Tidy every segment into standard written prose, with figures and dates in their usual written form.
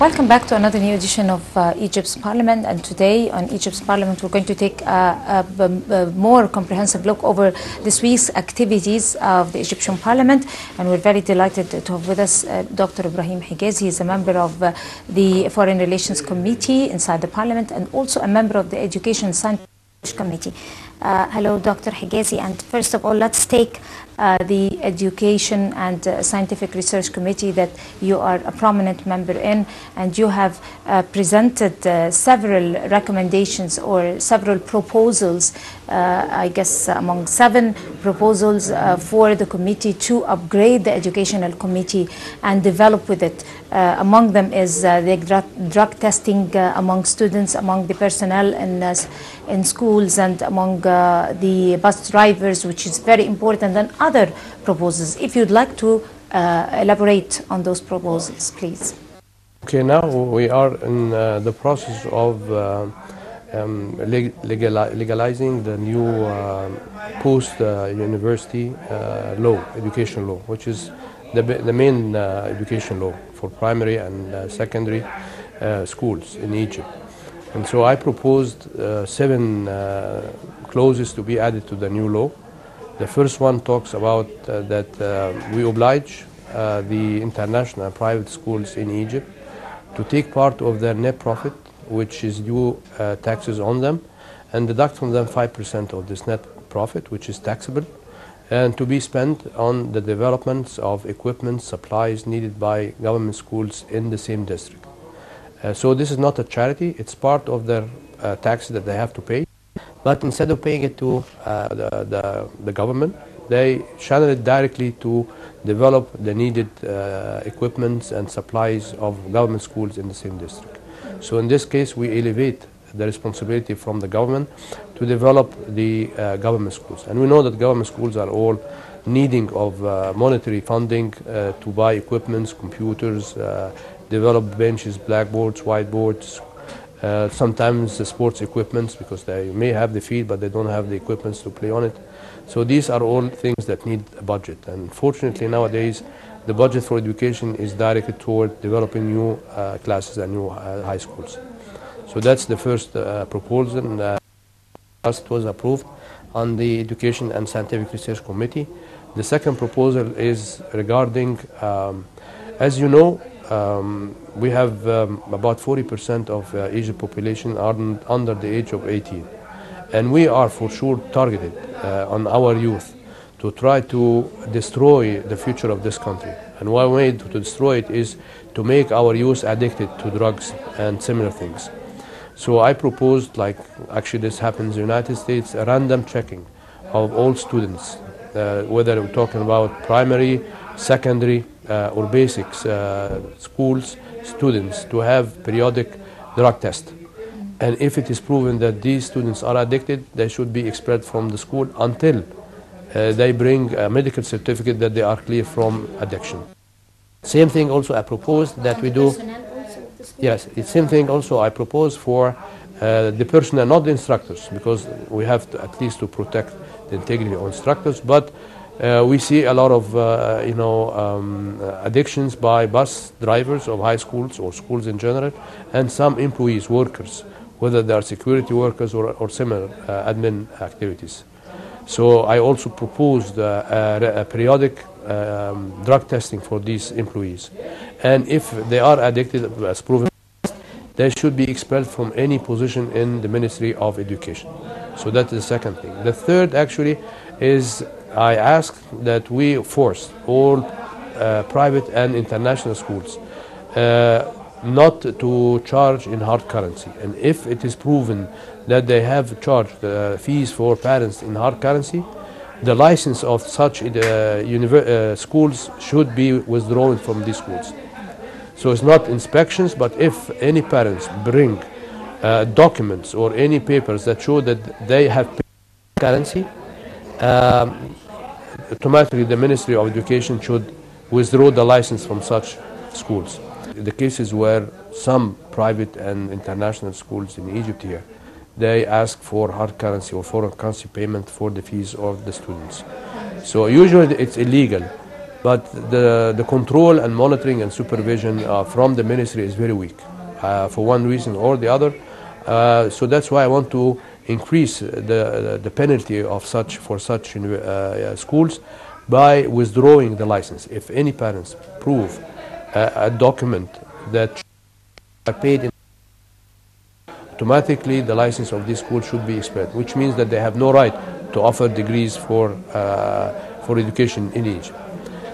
Welcome back to another new edition of Egypt's Parliament, and today on Egypt's Parliament we're going to take a more comprehensive look over this week's activities of the Egyptian Parliament, and we're very delighted to have with us Dr. Ibrahim Hegazy. He's a member of the Foreign Relations Committee inside the Parliament and also a member of the Education and Science Committee. Hello, Dr. Hegazy, and first of all, let's take the Education and Scientific Research Committee that you are a prominent member in, and you have presented several recommendations or several proposals, I guess among 7 proposals for the committee to upgrade the Educational Committee and develop with it. Among them is the drug testing among students, among the personnel in schools, and among the bus drivers, which is very important, and other proposals. If you'd like to elaborate on those proposals, please. Okay, now we are in the process of legalizing the new post-university education law, which is the main education law for primary and secondary schools in Egypt. And so I proposed 7 clauses to be added to the new law. The first one talks about that we oblige the international and private schools in Egypt to take part of their net profit, which is due taxes on them, and deduct from them 5% of this net profit, which is taxable, and to be spent on the developments of equipment, supplies needed by government schools in the same district. So this is not a charity, it's part of their taxes that they have to pay. But instead of paying it to the government, they channel it directly to develop the needed equipments and supplies of government schools in the same district. So in this case, we elevate the responsibility from the government to develop the government schools. And we know that government schools are all needing of monetary funding to buy equipments, computers, develop benches, blackboards, whiteboards, sometimes the sports equipments, because they may have the field but they don't have the equipments to play on it. So these are all things that need a budget, and fortunately nowadays the budget for education is directed toward developing new classes and new high schools. So that's the first proposal, and it was approved on the Education and Scientific Research Committee. The second proposal is regarding, as you know, we have about 40% of Egypt population are under the age of 18, and we are for sure targeted on our youth to try to destroy the future of this country. And one way to destroy it is to make our youth addicted to drugs and similar things. So I proposed, like actually this happens in the United States, a random checking of all students, whether we're talking about primary, secondary, or basics schools students, to have periodic drug test. And if it is proven that these students are addicted, they should be expelled from the school until they bring a medical certificate that they are clear from addiction. Same thing also I proposed that we do. Yes, it's same thing also I propose for the personnel, not the instructors, because we have to, at least to protect the integrity of instructors, but we see a lot of addictions by bus drivers of high schools or schools in general, and some employees, workers, whether they are security workers or similar admin activities. So I also proposed a periodic drug testing for these employees, and if they are addicted, as proven, they should be expelled from any position in the Ministry of Education. So that is the second thing. The third actually is I asked that we force all private and international schools not to charge in hard currency. And if it is proven that they have charged fees for parents in hard currency, the license of such schools should be withdrawn from these schools. So it's not inspections, but if any parents bring documents or any papers that show that they have paid currency, automatically the Ministry of Education should withdraw the license from such schools. The cases where some private and international schools in Egypt here, they ask for hard currency or foreign currency payment for the fees of the students. So usually it's illegal but the control and monitoring and supervision from the ministry is very weak, for one reason or the other. So that's why I want to increase the penalty of such schools by withdrawing the license. If any parents prove a document that are paid in, automatically the license of this school should be expelled, which means that they have no right to offer degrees for education in Egypt.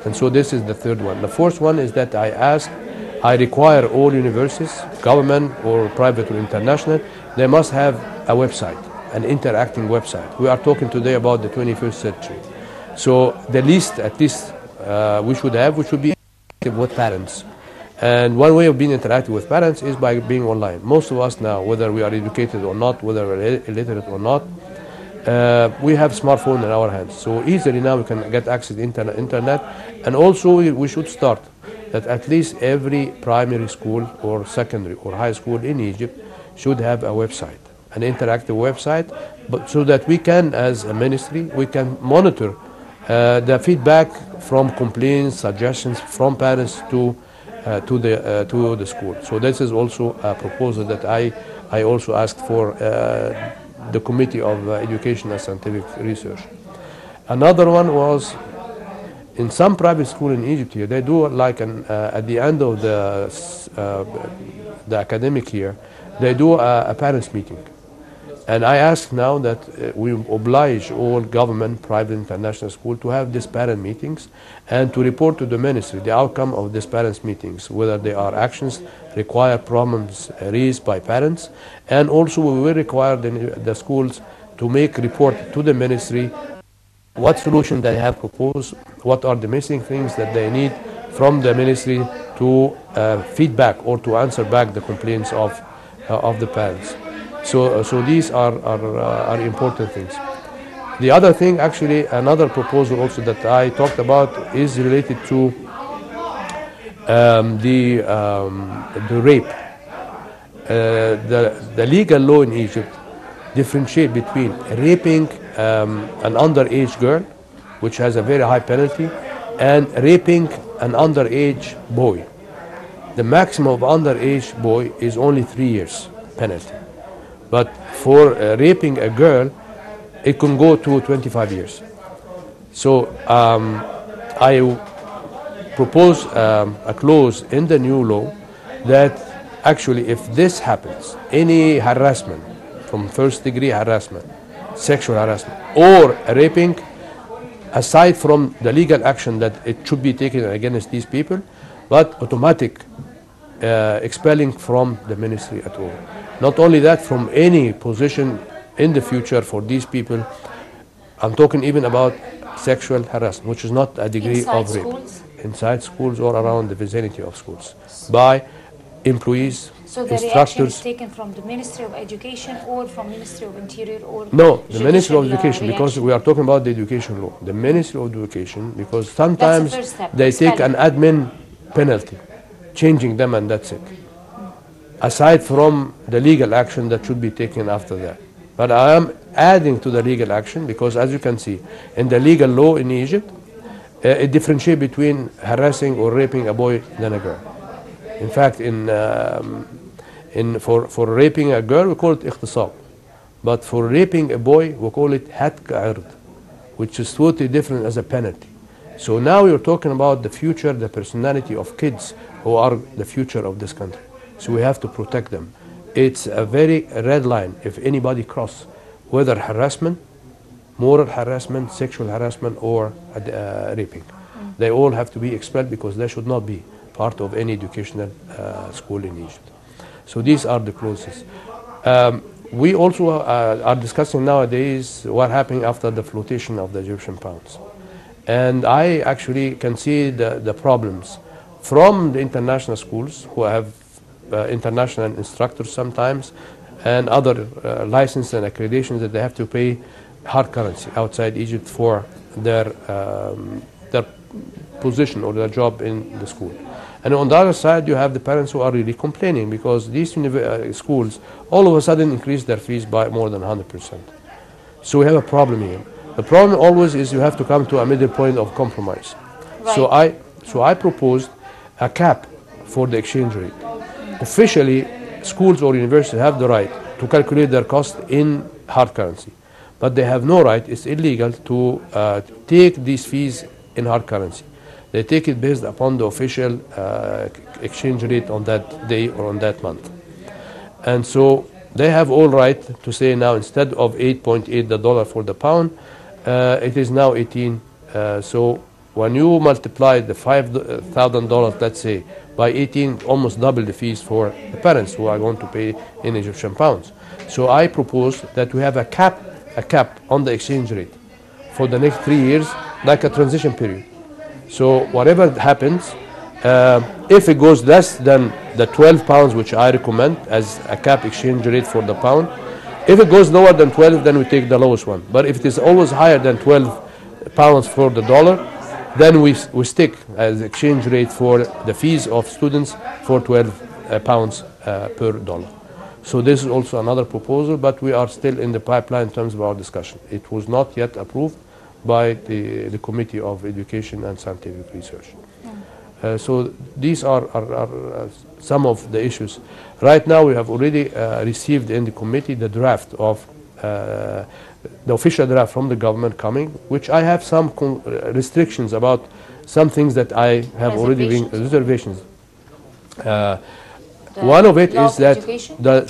And so this is the third one. The fourth one is that I require all universities, government or private or international, they must have a website, an interacting website. We are talking today about the 21st century. So the least, at least, we should be interactive with parents. And one way of being interactive with parents is by being online. Most of us now, whether we are educated or not, whether we're illiterate or not, we have smartphone in our hands. So easily now we can get access to internet. And also we should start that at least every primary school or secondary or high school in Egypt should have a website, an interactive website, but so that we can, as a ministry, we can monitor the feedback from complaints, suggestions from parents to the school. So this is also a proposal that I also asked for the Committee of Education and Scientific Research. Another one was in some private school in Egypt here, they do like at the end of the academic year, they do a parents meeting. And I ask now that we oblige all government, private, international schools to have these parent meetings and to report to the ministry the outcome of these parents meetings, whether they are actions require problems raised by parents, and also we will require the schools to make report to the ministry what solution they have proposed, what are the missing things that they need from the ministry to feedback or to answer back the complaints of the parents. So these are important things. The other thing, actually, another proposal also that I talked about is related to the rape. The legal law in Egypt differentiate between raping an underage girl, which has a very high penalty, and raping an underage boy. The maximum of underage boy is only 3 years penalty. But for raping a girl, it can go to 25 years. So I propose a clause in the new law that actually if this happens, any harassment from first degree harassment, sexual harassment, or raping, aside from the legal action that it should be taken against these people, but automatic expelling from the ministry at all. Not only that, from any position in the future for these people. I'm talking even about sexual harassment, which is not a degree of rape. Inside schools or around the vicinity of schools. By employees, so the reaction is taken from the Ministry of Education or from Ministry of Interior or no, the Ministry of Education, because we are talking about the education law. The Ministry of Education, because sometimes they take an admin penalty, changing them, and that's it. Aside from the legal action that should be taken after that. But I am adding to the legal action because, as you can see, in the legal law in Egypt, it differentiates between harassing or raping a boy than a girl. In fact, for raping a girl, we call it ikhtisab. But for raping a boy, we call it hatk ard, which is totally different as a penalty. So now you're talking about the future, the personality of kids who are the future of this country. So we have to protect them. It's a very red line if anybody cross, whether harassment, moral harassment, sexual harassment, or raping. They all have to be expelled because they should not be part of any educational school in Egypt. So these are the clauses. We also are discussing nowadays what happened after the flotation of the Egyptian pounds. And I actually can see the problems from the international schools who have international instructors sometimes and other license and accreditations that they have to pay hard currency outside Egypt for their position or their job in the school. And on the other side, you have the parents who are really complaining because these schools all of a sudden increase their fees by more than 100%. So we have a problem here. The problem always is you have to come to a middle point of compromise. Right. So I proposed a cap for the exchange rate. Officially, schools or universities have the right to calculate their cost in hard currency, but they have no right, it's illegal to take these fees in hard currency. They take it based upon the official exchange rate on that day or on that month. And so they have all right to say now instead of 8.8 the dollar for the pound, it is now 18. So when you multiply the $5,000, let's say, by 18, almost double the fees for the parents who are going to pay in Egyptian pounds. So I propose that we have a cap on the exchange rate for the next 3 years, like a transition period. So whatever happens, if it goes less than the 12 pounds, which I recommend as a cap exchange rate for the pound, if it goes lower than 12, then we take the lowest one. But if it is always higher than 12 pounds for the dollar, then we stick as exchange rate for the fees of students for 12 pounds per dollar. So this is also another proposal, but we are still in the pipeline in terms of our discussion. It was not yet approved by the Committee of Education and Scientific Research. So these are some of the issues. Right now we have already received in the committee the draft of the official draft from the government coming, which I have some restrictions about some things that I have already been reservations. One of it is that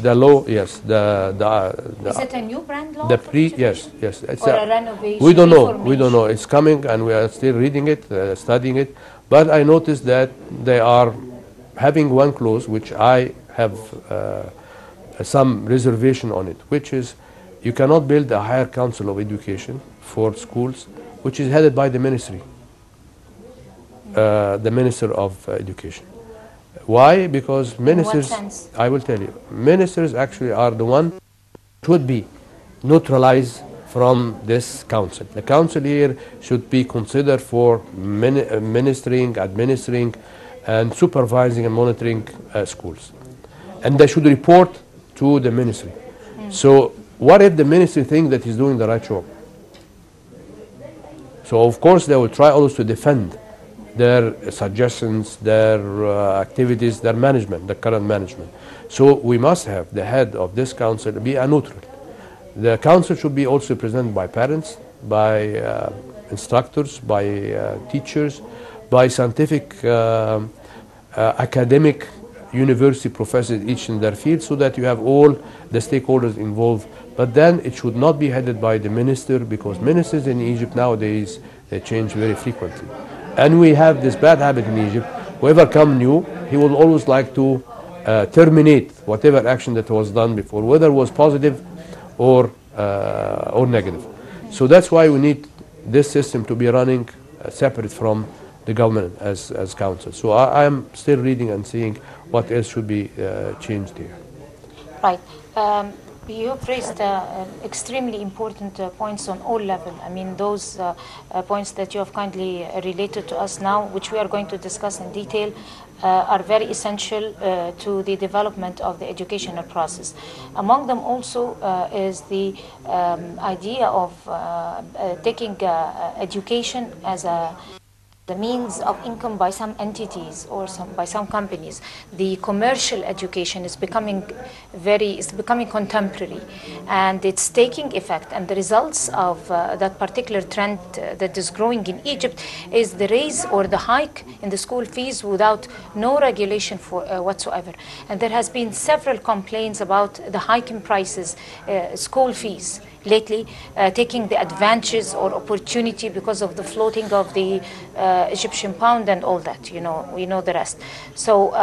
the law, yes, is it a new brand law? Yes. It's or a renovation? We don't know. We don't know. It's coming, and we are still reading it, studying it. But I noticed that they are having one clause which I have some reservation on it, which is you cannot build a higher council of education for schools, which is headed by the ministry, the Minister of Education. Why? Because ministers, I will tell you, ministers actually are the one should be neutralized from this council. The council here should be considered for administering, and supervising and monitoring schools. And they should report to the ministry. So what if the ministry thinks that he's doing the right job? So of course they will try always to defend their suggestions, their activities, their management, the current management. So we must have the head of this council be a neutral. The council should be also represented by parents, by instructors, by teachers, by scientific, academic, university professors, each in their field, so that you have all the stakeholders involved. But then it should not be headed by the minister, because ministers in Egypt nowadays, they change very frequently. And we have this bad habit in Egypt. Whoever comes new, he will always like to terminate whatever action that was done before, whether it was positive or negative. So that's why we need this system to be running separate from the government as council. So I am still reading and seeing what else should be changed here. Right. You've raised extremely important points on all levels. I mean, those points that you have kindly related to us now, which we are going to discuss in detail, are very essential to the development of the educational process. Among them also is the idea of taking education as the means of income by some entities or by some companies. The commercial education is becoming contemporary, and it's taking effect. And the results of that particular trend that is growing in Egypt is the raise or the hike in the school fees without no regulation for whatsoever. And there has been several complaints about the hike in prices, school fees lately, taking the advantages or opportunity because of the floating of the Egyptian pound and all that. You know, we know the rest. So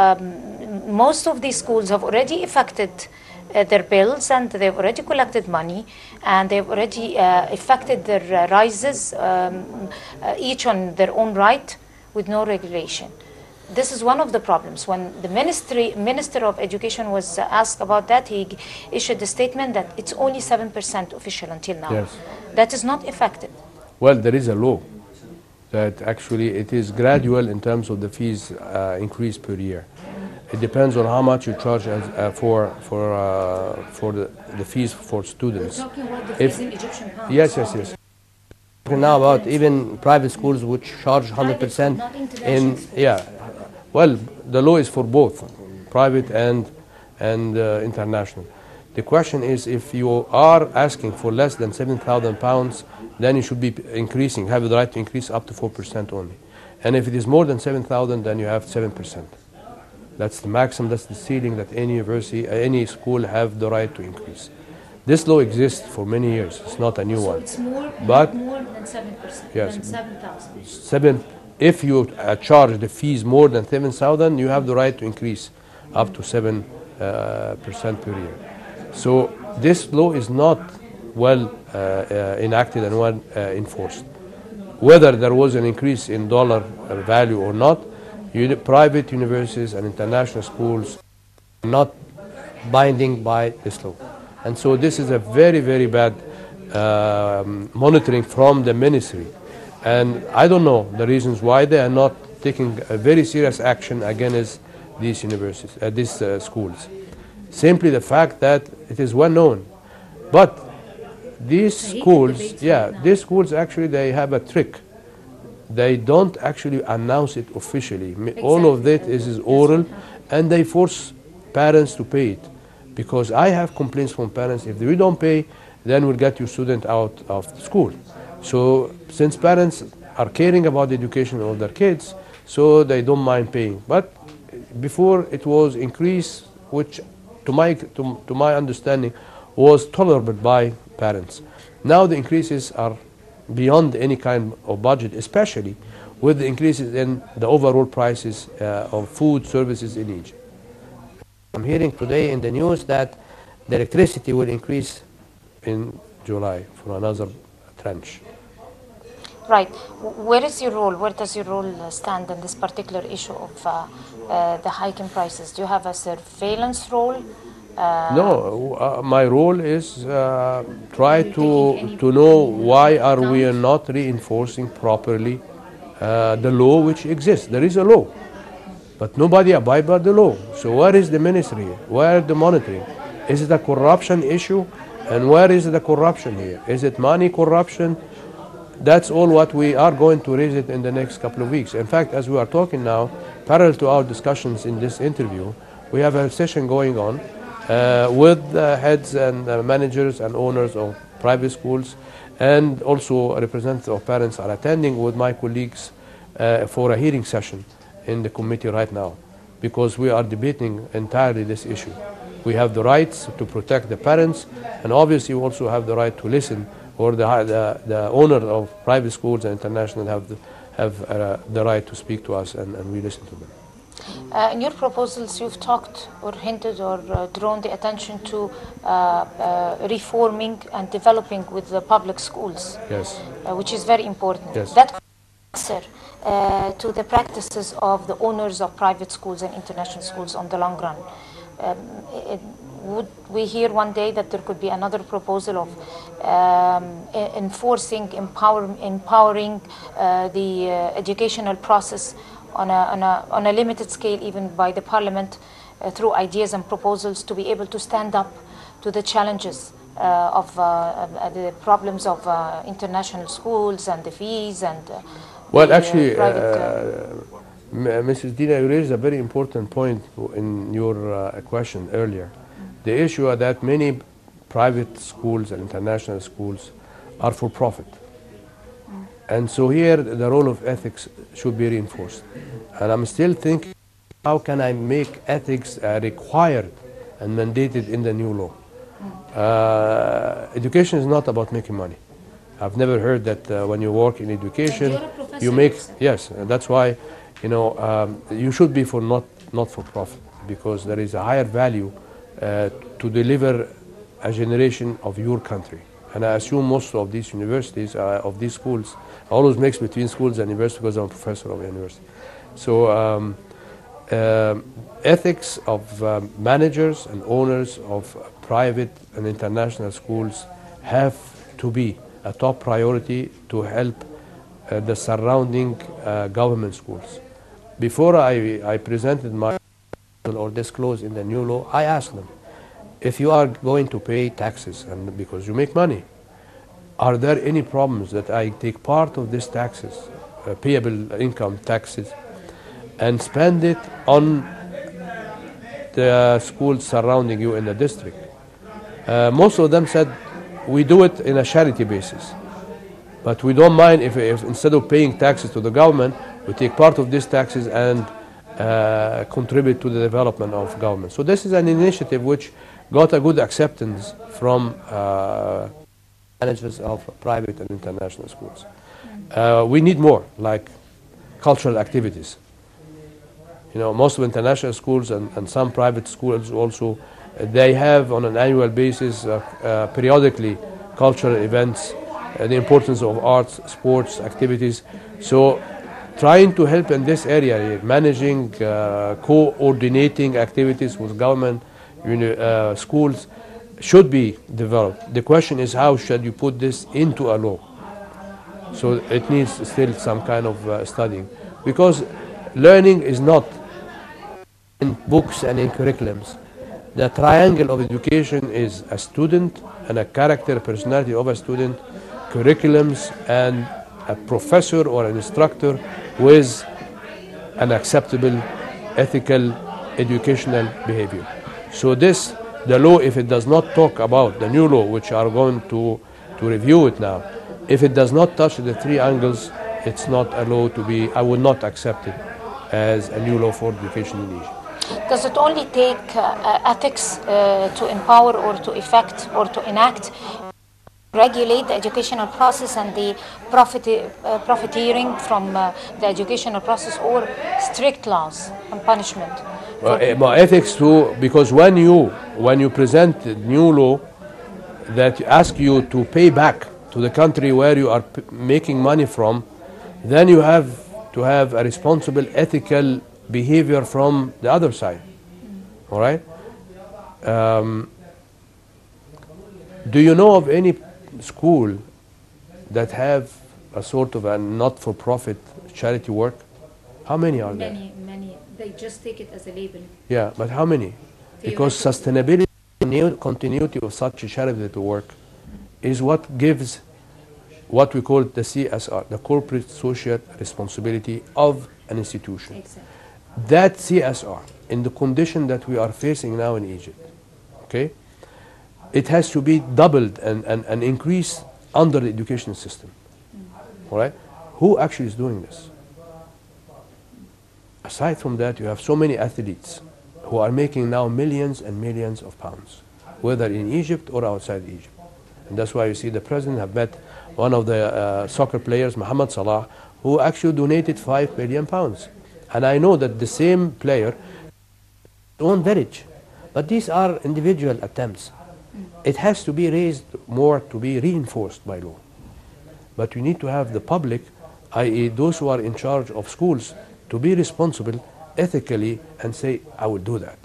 most of these schools have already effected their bills, and they've already collected money, and they've already effected their rises, each on their own right, with no regulation. This is one of the problems. When the Minister of Education was asked about that, he issued a statement that it's only 7% official until now. Yes. That is not effective. Well, there is a law that actually it is gradual in terms of the fees increase per year. It depends on how much you charge for the fees for students. We're talking about the fees in Egyptian pounds. Yes. now about even private schools which charge 100% in, yeah, well, the law is for both private and international. The question is, if you are asking for less than £7,000, then you should be increasing, have the right to increase up to 4% only. And if it is more than 7,000, then you have 7%. That's the maximum, that's the ceiling that any university, any school have the right to increase. This law exists for many years. It's not a new one. It's more, but more than 7%, yes, than 7,000. If you charge the fees more than 7,000, you have the right to increase up to 7% per year. So this law is not well enacted and well enforced. Whether there was an increase in dollar value or not, private universities and international schools are not binding by this law. And so this is a very, very bad monitoring from the ministry. And I don't know the reasons why they are not taking a very serious action against these universities, these schools. Simply the fact that it is well known. But these schools, these schools actually, they have a trick. They don't actually announce it officially. Exactly. All of that is oral, and they force parents to pay it. Because I have complaints from parents, if we don't pay, then we'll get your student out of school. So since parents are caring about the education of their kids, so they don't mind paying. But before it was increased, which to my understanding was tolerable by parents. Now the increases are beyond any kind of budget, especially with the increases in the overall prices of food services in Egypt. I'm hearing today in the news that the electricity will increase in July for another tranche. Right. Where is your role? Where does your role stand in this particular issue of the hiking prices? Do you have a surveillance role? No, my role is try to know why are we not reinforcing properly the law which exists. There is a law, but nobody abides by the law. So where is the ministry? Where is the monitoring? Is it a corruption issue? And where is the corruption here? Is it money corruption? That's all what we are going to raise it in the next couple of weeks. In fact, as we are talking now, parallel to our discussions in this interview, we have a session going on with heads and managers and owners of private schools, and also representatives of parents are attending with my colleagues for a hearing session in the committee right now, because we are debating entirely this issue. We have the rights to protect the parents, and obviously we also have the right to listen, or the owner of private schools and international have the right to speak to us, and we listen to them. In your proposals, you've talked or hinted or drawn the attention to reforming and developing with the public schools, yes, which is very important. Yes. That answer to the practices of the owners of private schools and international schools on the long run. Would we hear one day that there could be another proposal of enforcing, empowering the educational process on a limited scale, even by the Parliament, through ideas and proposals to be able to stand up to the challenges of the problems of international schools and the fees and well, actually, Mrs. Dina, you raised a very important point in your question earlier. The issue is that many private schools and international schools are for profit. And so here the role of ethics should be reinforced. And I'm still thinking, how can I make ethics required and mandated in the new law? Education is not about making money. I've never heard that when you work in education, you make, yes, that's why, you know, you should be for not for profit, because there is a higher value to deliver a generation of your country. And I assume most of these universities, of these schools, I always mix between schools and universities because I'm a professor of a university. So ethics of managers and owners of private and international schools have to be a top priority to help the surrounding government schools. Before I presented my or disclosed in the new law, I asked them, if you are going to pay taxes and because you make money, are there any problems that I take part of these taxes, payable income taxes, and spend it on the schools surrounding you in the district? Most of them said, we do it in a charity basis, but we don't mind if instead of paying taxes to the government, we take part of these taxes and contribute to the development of government. So this is an initiative which got a good acceptance from managers of private and international schools. We need more, like cultural activities. You know, most of international schools and some private schools also, they have on an annual basis, periodically, cultural events, the importance of arts, sports, activities. So trying to help in this area, managing, coordinating activities with government, schools, should be developed. The question is, how should you put this into a law? So it needs still some kind of studying, because learning is not in books and in curriculums. The triangle of education is a student and a character, personality of a student, curriculums, and a professor or an instructor with an acceptable ethical educational behavior. So this, the law, if it does not talk about the new law, which are going to review it now, if it does not touch the three angles, it's not a law to be, I would not accept it as a new law for education in Egypt. Does it only take ethics to empower or to effect or to enact, regulate the educational process and the profiteering from the educational process, or strict laws and punishment? Ethics too, because when you present a new law that ask you to pay back to the country where you are making money from, then you have to have a responsible ethical behavior from the other side. All right? Do you know of any school that have a sort of a not-for-profit charity work? How many are there? Many. They just take it as a label. Yeah, but how many? Because sustainability and continuity of such a charity work is what gives what we call the CSR, the corporate social responsibility of an institution. Exactly. That CSR, in the condition that we are facing now in Egypt, okay, it has to be doubled and increased under the education system. All right? Who actually is doing this? Aside from that, you have so many athletes who are making now millions and millions of pounds, whether in Egypt or outside Egypt. And that's why you see the president have met one of the soccer players, Mohamed Salah, who actually donated £5 million. And I know that the same player own village. But these are individual attempts. It has to be raised more to be reinforced by law. But we need to have the public, i.e. those who are in charge of schools, to be responsible ethically and say, I will do that.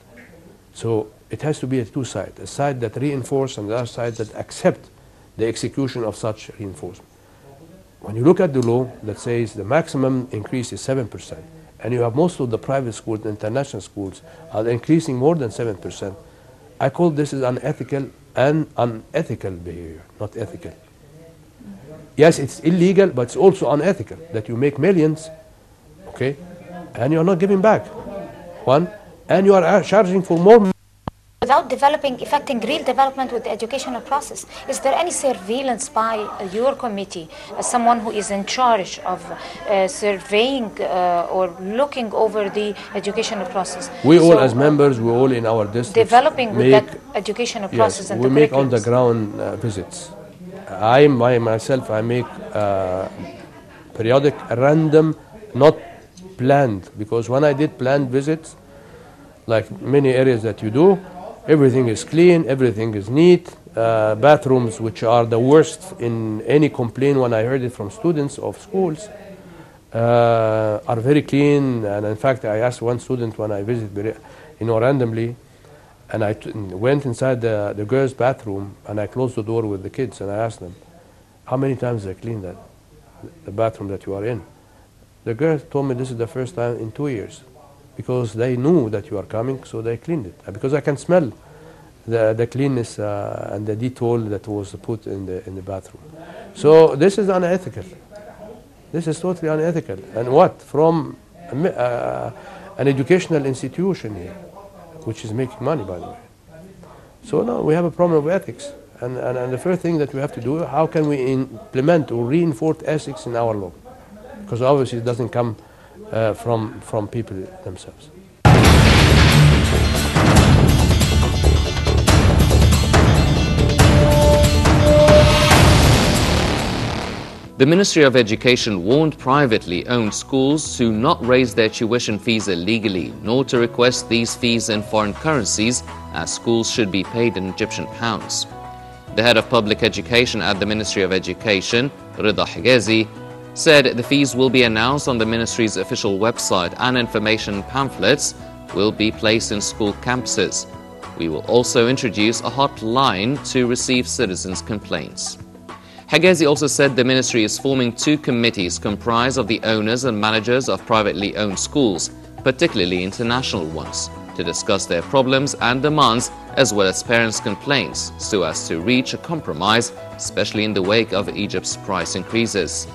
So it has to be a two sides, a side that reinforce and the other side that accept the execution of such reinforcement. When you look at the law that says the maximum increase is 7%, and you have most of the private schools, the international schools, are increasing more than 7%, I call this is unethical and unethical behavior, not ethical. Yes, it's illegal, but it's also unethical that you make millions, okay, and you're not giving back. One, and you are charging for more. Without effecting real development with the educational process, is there any surveillance by your committee, as someone who is in charge of surveying or looking over the educational process? We all, as members, we all in our districts developing with that educational process, yes, and we the make on the ground visits. I make periodic, random, not planned, because when I did planned visits, like many areas that you do, everything is clean, everything is neat. Bathrooms, which are the worst in any complaint when I heard it from students of schools, are very clean. And in fact, I asked one student when I visited, randomly, and I went inside the girls' bathroom and I closed the door with the kids and I asked them, how many times they cleaned the bathroom that you are in? The girls told me this is the first time in 2 years, because they knew that you are coming, so they cleaned it. Because I can smell the cleanness and the Dettol that was put in the bathroom. So this is unethical. This is totally unethical. And what? From an educational institution here, which is making money, by the way. So now we have a problem of ethics. And the first thing that we have to do, how can we implement or reinforce ethics in our law? Because obviously it doesn't come from people themselves. The Ministry of Education warned privately owned schools to not raise their tuition fees illegally, nor to request these fees in foreign currencies, as schools should be paid in Egyptian pounds. The head of public education at the Ministry of Education, Hegazy, said the fees will be announced on the ministry's official website and information pamphlets will be placed in school campuses. We will also introduce a hotline to receive citizens' complaints. Hegazy also said the ministry is forming 2 committees comprised of the owners and managers of privately owned schools, particularly international ones, to discuss their problems and demands as well as parents' complaints so as to reach a compromise, especially in the wake of Egypt's price increases.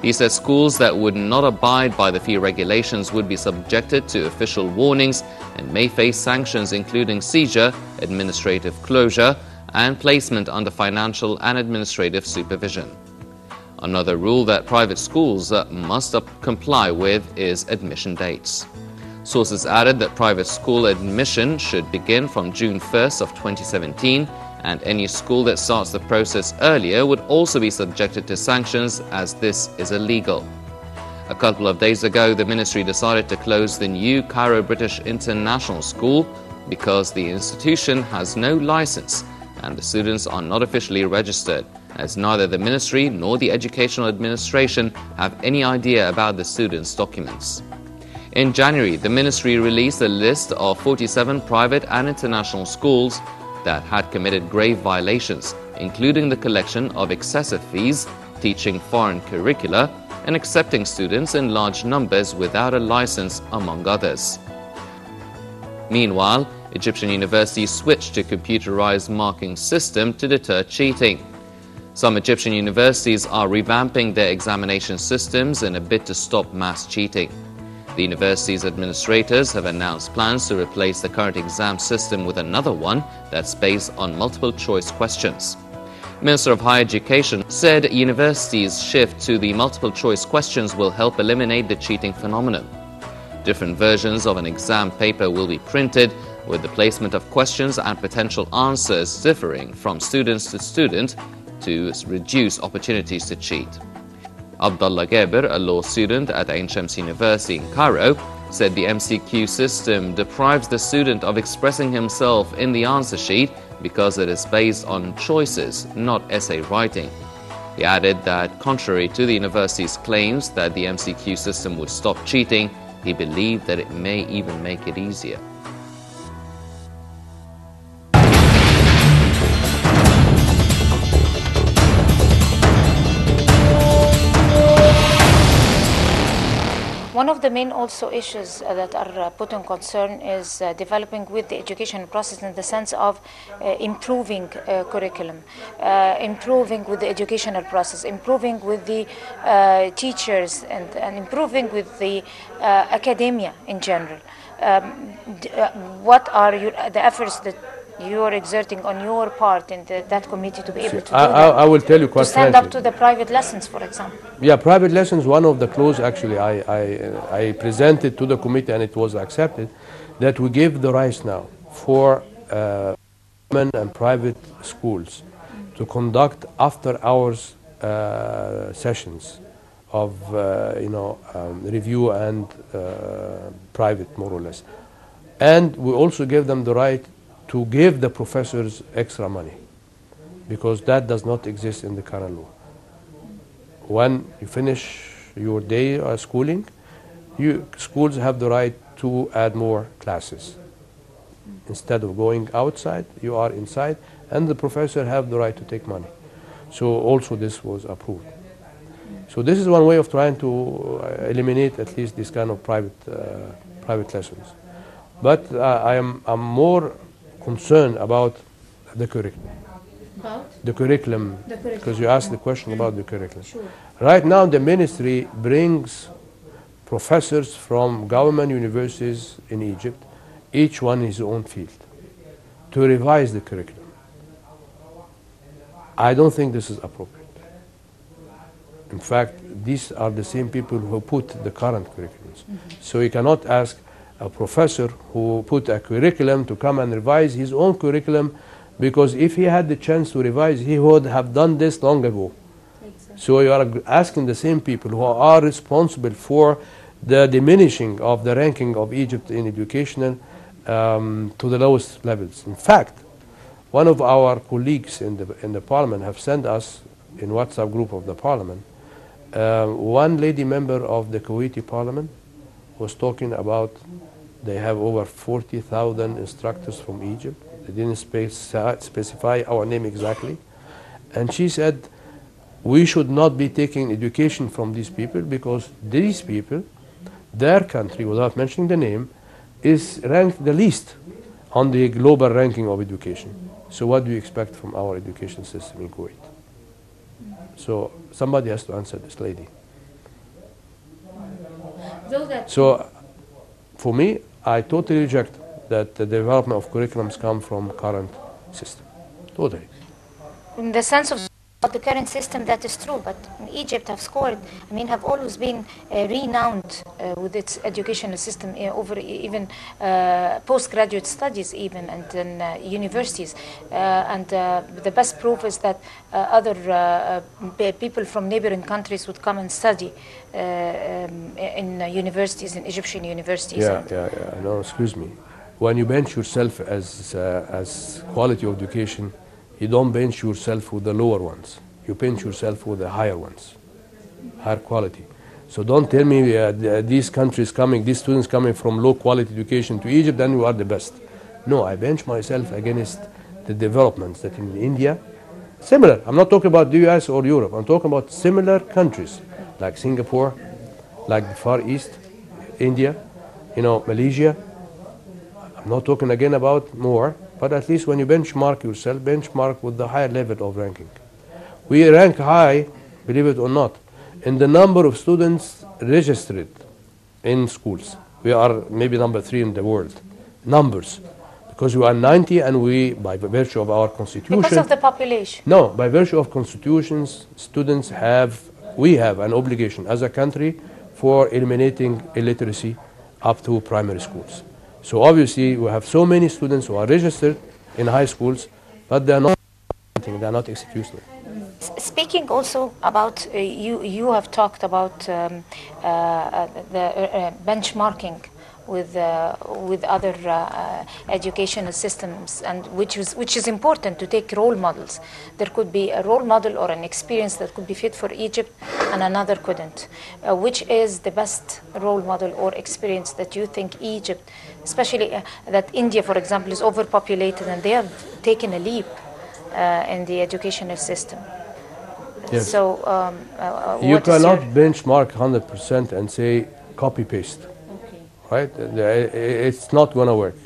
He said schools that would not abide by the fee regulations would be subjected to official warnings and may face sanctions including seizure, administrative closure, and placement under financial and administrative supervision. Another rule that private schools must comply with is admission dates. Sources added that private school admission should begin from June 1st of 2017, and any school that starts the process earlier would also be subjected to sanctions, as this is illegal. A couple of days ago, the ministry decided to close the new Cairo British International School because the institution has no license and the students are not officially registered, as neither the ministry nor the educational administration have any idea about the students' documents. In January, the ministry released a list of 47 private and international schools that had committed grave violations, including the collection of excessive fees, teaching foreign curricula, and accepting students in large numbers without a license, among others. Meanwhile, Egyptian universities switched to computerized marking system to deter cheating. Some Egyptian universities are revamping their examination systems in a bid to stop mass cheating. The university's administrators have announced plans to replace the current exam system with another one that's based on multiple choice questions. Minister of Higher Education said universities' shift to the multiple choice questions will help eliminate the cheating phenomenon. Different versions of an exam paper will be printed, with the placement of questions and potential answers differing from students to student to reduce opportunities to cheat. Abdullah Gaber, a law student at Ain Shams University in Cairo, said the MCQ system deprives the student of expressing himself in the answer sheet because it is based on choices, not essay writing. He added that contrary to the university's claims that the MCQ system would stop cheating, he believed that it may even make it easier. One of the main also issues that are put on concern is developing with the education process in the sense of improving curriculum, improving with the educational process, improving with the teachers, and improving with the academia in general. What are the efforts that you are exerting on your part in that committee to be able to do that? I will tell you quite frankly. To stand frankly. up to the private lessons, for example. Yeah, private lessons, one of the clauses actually I presented to the committee and it was accepted, that we give the rights now for government and private schools to conduct after hours sessions of review and private, more or less. And we also give them the right to give the professors extra money, because that does not exist in the current law. When you finish your day of schooling, schools have the right to add more classes. Instead of going outside, you are inside, and the professor have the right to take money. So also this was approved. So this is one way of trying to eliminate at least this kind of private lessons. But I'm more concerned about the curriculum. The curriculum, because you asked the question about the curriculum. Sure. Right now, the ministry brings professors from government universities in Egypt, each one in his own field, to revise the curriculum. I don't think this is appropriate. In fact, these are the same people who put the current curriculums. So you cannot ask a professor who put a curriculum to come and revise his own curriculum, because if he had the chance to revise, he would have done this long ago. Exactly. So you are asking the same people who are responsible for the diminishing of the ranking of Egypt in education to the lowest levels. In fact, one of our colleagues in the parliament have sent us in WhatsApp group of the parliament, one lady member of the Kuwaiti parliament was talking about they have over 40,000 instructors from Egypt. They didn't specify our name exactly. And she said, we should not be taking education from these people, because these people, their country, without mentioning the name, is ranked the least on the global ranking of education. So what do you expect from our education system in Kuwait? So somebody has to answer this lady. So for me, I totally reject that the development of curriculums come from current system. Totally. In the sense of the current system, that is true, but Egypt have scored, have always been renowned with its educational system over even postgraduate studies even, and then universities. And the best proof is that other people from neighboring countries would come and study in universities, in Egyptian universities. No, excuse me. When you bench yourself as quality of education, you don't bench yourself with the lower ones. You bench yourself with the higher ones, higher quality. So don't tell me these countries coming, these students coming from low quality education to Egypt, then you are the best. No, I bench myself against the developments that in India, similar. I'm not talking about the US or Europe. I'm talking about similar countries like Singapore, like the Far East, India, Malaysia. I'm not talking again about more. But at least when you benchmark yourself, benchmark with the higher level of ranking. We rank high, believe it or not, in the number of students registered in schools. We are maybe number 3 in the world. Numbers. Because we are 90 and we, by virtue of our constitution... Because of the population? No, by virtue of constitutions, we have an obligation as a country for eliminating illiteracy up to primary schools. So obviously we have so many students who are registered in high schools, but they are not executional. Speaking also about, you have talked about the benchmarking with other educational systems, and which is important to take role models. There could be a role model or an experience that could be fit for Egypt and another couldn't. Which is the best role model or experience that you think Egypt, especially that India, for example, is overpopulated and they have taken a leap in the educational system? Yes. So you cannot benchmark 100% and say copy-paste. Right? It's not going to work.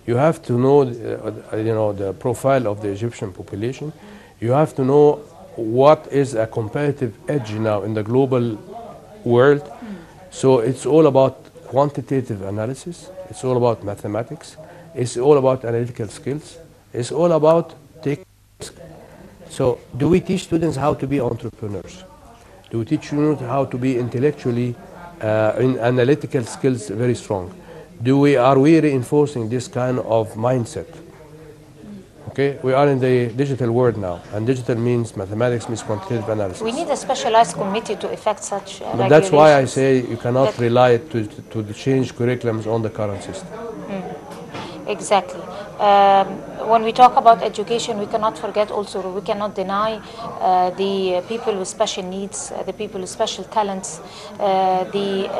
You have to know, the profile of the Egyptian population. You have to know what is a competitive edge now in the global world. So it's all about quantitative analysis. It's all about mathematics. It's all about analytical skills. It's all about taking risk. So do we teach students how to be entrepreneurs? Do we teach students how to be intellectually in analytical skills very strong? Are we reinforcing this kind of mindset? Okay, we are in the digital world now, and digital means mathematics, means quantitative analysis. We need a specialized committee to effect such But that's why I say you cannot rely to change curriculums on the current system. Exactly. When we talk about education, we cannot forget also, we cannot deny the people with special needs, the people with special talents, the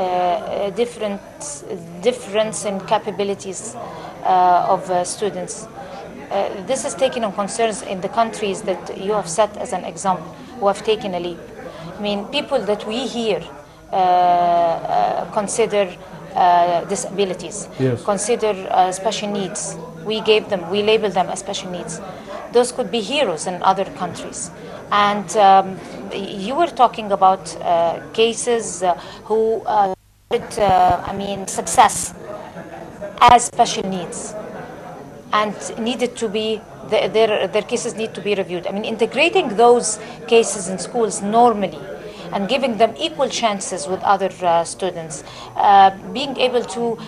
difference in capabilities of students. This is taken on concerns in the countries that you have set as an example, who have taken a leap. People that we here consider disabilities, yes, consider special needs, we gave them, we labeled them as special needs. Those could be heroes in other countries. And you were talking about cases who success as special needs and needed to be, their cases need to be reviewed. I mean, integrating those cases in schools normally and giving them equal chances with other students, being able to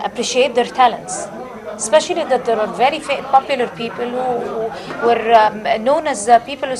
appreciate their talents, especially that there are very popular people who were known as people who